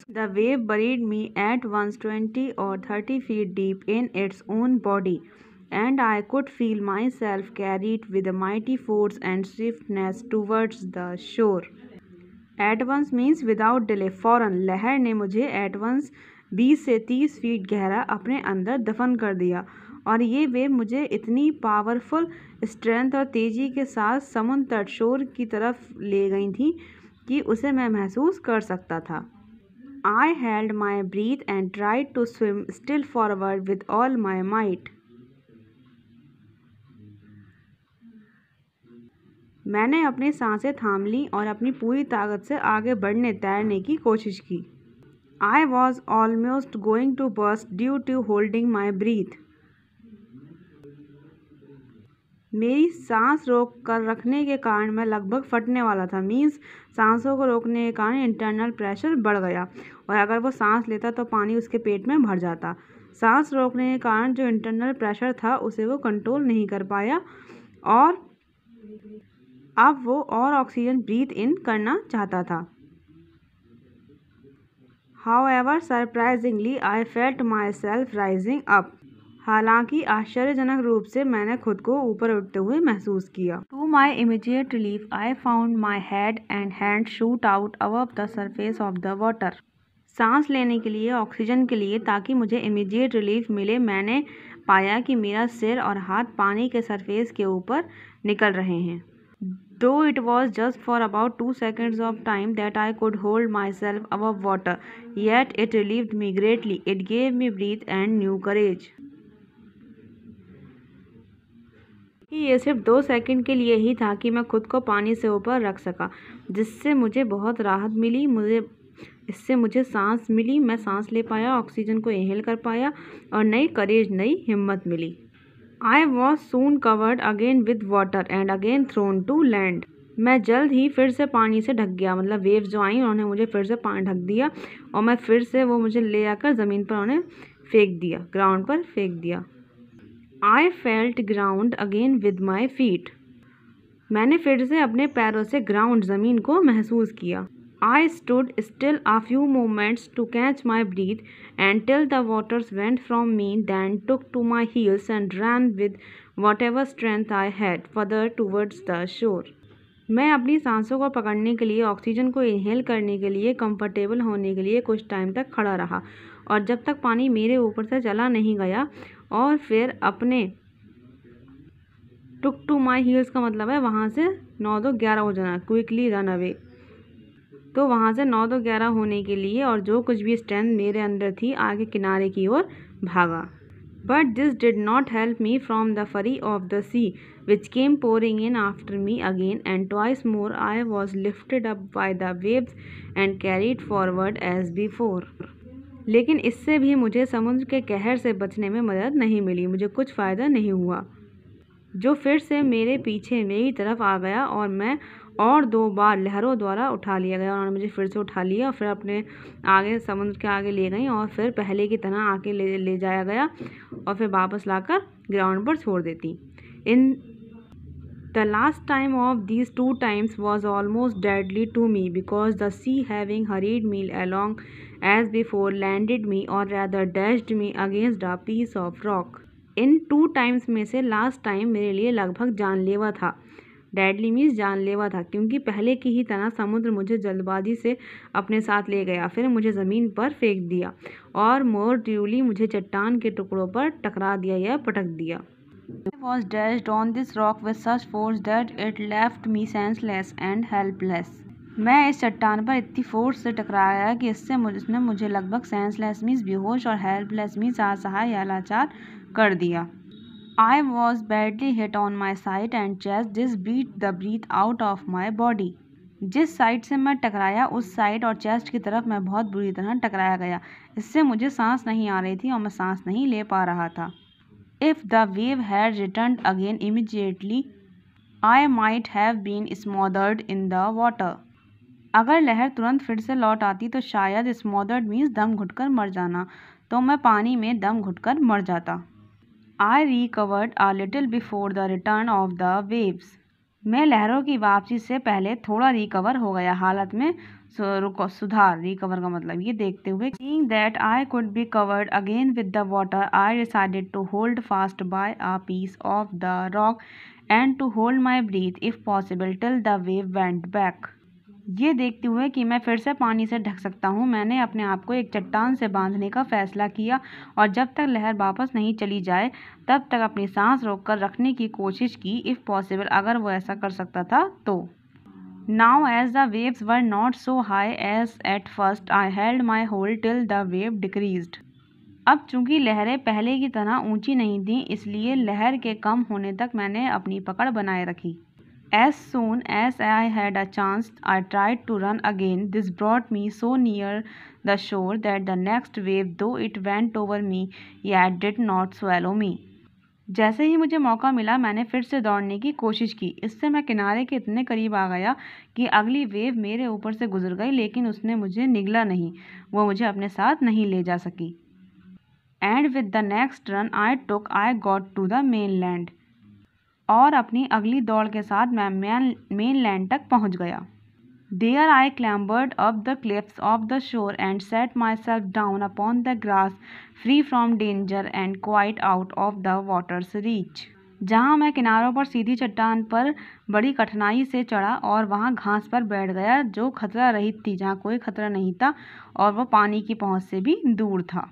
The wave buried me at once 20 or 30 feet deep in its own body, and I could feel myself carried with a mighty force and swiftness towards the shore. At once means without delay, फौरन लहर ने मुझे at once 20 से 30 feet गहरा अपने अंदर दफन कर दिया, और ये वेव मुझे इतनी पावरफुल स्ट्रेंथ और तेज़ी के साथ समुद्र तट शोर की तरफ ले गई थी कि उसे मैं महसूस कर सकता था। I held my breath and tried to swim still forward with all my might. मैंने अपनी सांसें थाम ली और अपनी पूरी ताकत से आगे बढ़ने तैरने की कोशिश की। I was almost going to burst due to holding my breath. मेरी सांस रोक कर रखने के कारण मैं लगभग फटने वाला था। मीन्स सांसों को रोकने के कारण इंटरनल प्रेशर बढ़ गया, और अगर वो सांस लेता तो पानी उसके पेट में भर जाता। सांस रोकने के कारण जो इंटरनल प्रेशर था उसे वो कंट्रोल नहीं कर पाया, और अब वो और ऑक्सीजन ब्रीथ इन करना चाहता था। However, surprisingly, I felt myself rising up. हालांकि आश्चर्यजनक रूप से मैंने खुद को ऊपर उठते हुए महसूस किया। To my immediate relief, I found my head and hands shoot out above the surface of the water. सांस लेने के लिए, ऑक्सीजन के लिए, ताकि मुझे इमीडिएट रिलीफ मिले, मैंने पाया कि मेरा सिर और हाथ पानी के सरफेस के ऊपर निकल रहे हैं। Though it was just for about 2 seconds of time that I could hold myself above water, yet it relieved me greatly. It gave me breath and new courage. ये सिर्फ 2 सेकंड के लिए ही था कि मैं खुद को पानी से ऊपर रख सका, जिससे मुझे बहुत राहत मिली। इससे मुझे सांस मिली, मैं सांस ले पाया, ऑक्सीजन को इनहेल कर पाया, और नई करेज, नई हिम्मत मिली। I was soon covered again with water and again thrown to land. मैं जल्द ही फिर से पानी से ढक गया, मतलब वेव्स जो आई उन्होंने मुझे फिर से पानी ढक दिया, और मैं फिर से वो मुझे ले आकर ज़मीन पर उन्हें फेंक दिया, ग्राउंड पर फेंक दिया। I felt ground again with my feet. मैंने फिर से अपने पैरों से ग्राउंड, ज़मीन को महसूस किया। I stood still a few moments to catch my breath until the waters went from me, then took to my heels and ran with whatever strength I had further towards the shore. मैं अपनी सांसों को पकड़ने के लिए, oxygen को inhale करने के लिए, कंफर्टेबल होने के लिए कुछ टाइम तक खड़ा रहा, और जब तक पानी मेरे ऊपर से चला नहीं गया, और फिर अपने टुक टू माई हील्स का मतलब है वहाँ से 9-2-11 हो जाना, क्विकली रन अवे। तो वहाँ से 9-2-11 होने के लिए और जो कुछ भी स्ट्रेंथ मेरे अंदर थी, आगे किनारे की ओर भागा। But this did not help me from the fury of the sea which came pouring in after me again, and twice more I was lifted up by the waves and carried forward as before. लेकिन इससे भी मुझे समुद्र के कहर से बचने में मदद नहीं मिली, मुझे कुछ फ़ायदा नहीं हुआ, जो फिर से मेरे पीछे मेरी तरफ आ गया, और मैं और 2 बार लहरों द्वारा उठा लिया गया। उन्होंने मुझे फिर से उठा लिया और फिर अपने आगे समुद्र के आगे ले गई, और फिर पहले की तरह आके ले जाया गया, और फिर वापस लाकर ग्राउंड पर छोड़ देती। In the last time of these 2 times was almost deadly to me, because the sea, having hurried me along as before, landed me, or rather dashed me against a piece of rock. In 2 times में से last time मेरे लिए लगभग जानलेवा था। Deadly means जानलेवा था, क्योंकि पहले की ही तरह समुद्र मुझे जल्दबाजी से अपने साथ ले गया, फिर मुझे ज़मीन पर फेंक दिया, और मोर ट्रूली मुझे चट्टान के टुकड़ों पर टकरा दिया या पटक दिया। I was dashed on this rock with such force that it left me senseless and helpless. मैं इस चट्टान पर इतनी फोर्स से टकराया कि इसने मुझे लगभग सेंसलेस मीन्स बेहोश और हेल्पलेस मीन्स असहाय या लाचार कर दिया। I was badly hit on my side and chest. This beat the breath out of my body. जिस साइड से मैं टकराया उस साइड और चेस्ट की तरफ मैं बहुत बुरी तरह टकराया गया। इससे मुझे सांस नहीं आ रही थी और मैं सांस नहीं ले पा रहा था। If the wave had returned again immediately, I might have been smothered in the water. अगर लहर तुरंत फिर से लौट आती तो शायद smothered means दम घुटकर मर जाना, तो मैं पानी में दम घुटकर मर जाता। I recovered a little before the return of the waves. मैं लहरों की वापसी से पहले थोड़ा रिकवर हो गया, हालत में सुधार, रिकवर का मतलब ये देखते हुए, seeing that I could be covered again with the water, I decided to hold fast by a piece of the rock and to hold my breath if possible till the wave went back. ये देखते हुए कि मैं फिर से पानी से ढक सकता हूँ, मैंने अपने आप को एक चट्टान से बांधने का फैसला किया और जब तक लहर वापस नहीं चली जाए तब तक अपनी सांस रोककर रखने की कोशिश की, इफ़ पॉसिबल, अगर वो ऐसा कर सकता था तो। Now as the waves were not so high as at first, I held my hold till the wave decreased. अब चूंकि लहरें पहले की तरह ऊंची नहीं थीं, इसलिए लहर के कम होने तक मैंने अपनी पकड़ बनाए रखी। As soon as I had a chance, I tried to run again. This brought me so near the shore that the next wave, though it went over me, yet did not swallow me. जैसे ही मुझे मौका मिला मैंने फिर से दौड़ने की कोशिश की। इससे मैं किनारे के इतने करीब आ गया कि अगली वेव मेरे ऊपर से गुजर गई, लेकिन उसने मुझे निगला नहीं, वो मुझे अपने साथ नहीं ले जा सकी। And with the next run I took I got to the mainland. और अपनी अगली दौड़ के साथ मैं मेन लैंड तक पहुंच गया। There I clambered up the cliffs of the shore and set myself down upon the grass, free from danger and quite out of the water's reach. जहाँ मैं किनारों पर सीधी चट्टान पर बड़ी कठिनाई से चढ़ा और वहाँ घास पर बैठ गया जो खतरा रहित थी, जहाँ कोई खतरा नहीं था और वो पानी की पहुँच से भी दूर था।